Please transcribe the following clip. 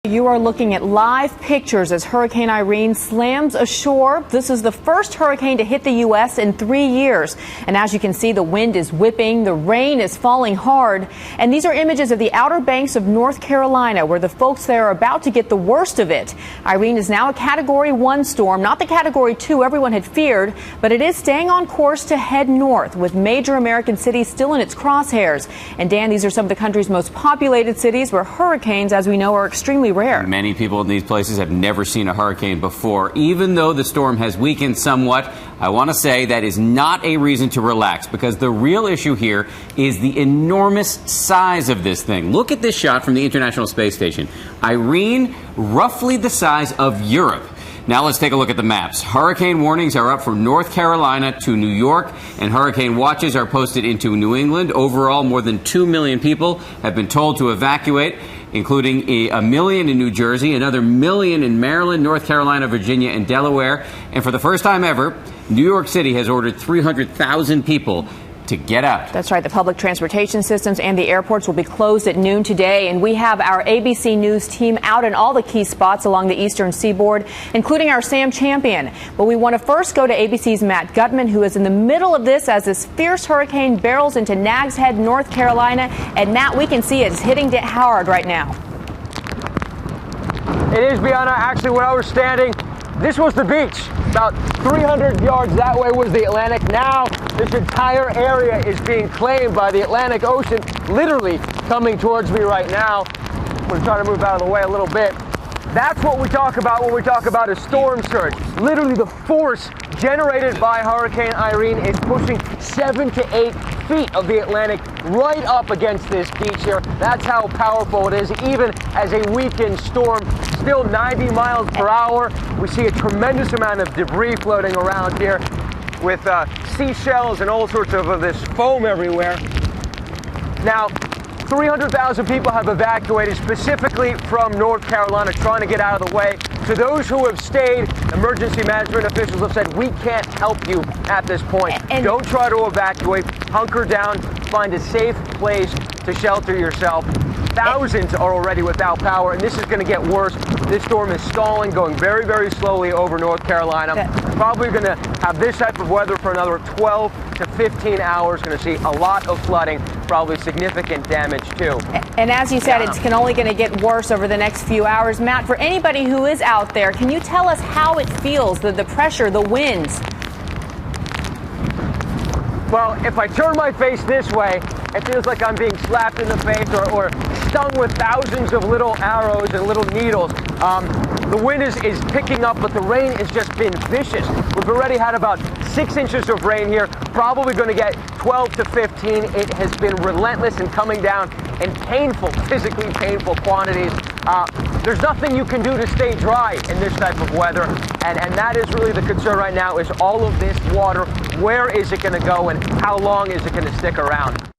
You are looking at live pictures as Hurricane Irene slams ashore. This is the first hurricane to hit the U.S. in 3 years. And as you can see, the wind is whipping, the rain is falling hard. And these are images of the Outer Banks of North Carolina, where the folks there are about to get the worst of it. Irene is now a Category 1 storm, not the Category 2 everyone had feared, but it is staying on course to head north, with major American cities still in its crosshairs. And Dan, these are some of the country's most populated cities where hurricanes, as we know, are extremely rare. Many people in these places have never seen a hurricane before. Even though the storm has weakened somewhat, I want to say that is not a reason to relax, because the real issue here is the enormous size of this thing. Look at this shot from the International Space Station. Irene, roughly the size of Europe. Now let's take a look at the maps. Hurricane warnings are up from North Carolina to New York, and hurricane watches are posted into New England. Overall, more than 2 million people have been told to evacuate, including a million in New Jersey, another million in Maryland, North Carolina, Virginia, and Delaware. And for the first time ever, New York City has ordered 300,000 people to get out. That's right. The public transportation systems and the airports will be closed at noon today. And we have our ABC News team out in all the key spots along the eastern seaboard, including our Sam Champion. But we want to first go to ABC's Matt Gutman, who is in the middle of this as this fierce hurricane barrels into Nags Head, North Carolina. And Matt, we can see it's hitting Howard right now. It is, Bianna. Actually, where I was standing, this was the beach. About 300 yards that way was the Atlantic. Now, this entire area is being claimed by the Atlantic Ocean, literally coming towards me right now. I'm going to try to move out of the way a little bit. That's what we talk about when we talk about a storm surge. Literally, the force generated by Hurricane Irene is pushing 7 to 8 feet of the Atlantic right up against this beach here. That's how powerful it is, even as a weakened storm. Still 90 miles per hour. We see a tremendous amount of debris floating around here with seashells and all sorts of this foam everywhere. Now, 300,000 people have evacuated, specifically from North Carolina, trying to get out of the way. To those who have stayed, emergency management officials have said, we can't help you at this point. Don't try to evacuate. Hunker down. Find a safe place to shelter yourself. Thousands are already without power, and this is going to get worse. This storm is stalling, going very, very slowly over North Carolina. Probably going to have this type of weather for another 12 to 15 hours. Going to see a lot of flooding, probably significant damage too. And as you said, it's only going to get worse over the next few hours. Matt, for anybody who is out there, can you tell us how it feels, the pressure, the winds? Well, if I turn my face this way, it feels like I'm being slapped in the face or stung with thousands of little arrows and little needles. The wind is picking up, but the rain has just been vicious. We've already had about 6 inches of rain here, probably going to get 12 to 15. It has been relentless and coming down in painful, physically painful quantities. There's nothing you can do to stay dry in this type of weather, and that is really the concern right now, is all of this water. Where is it going to go, and how long is it going to stick around?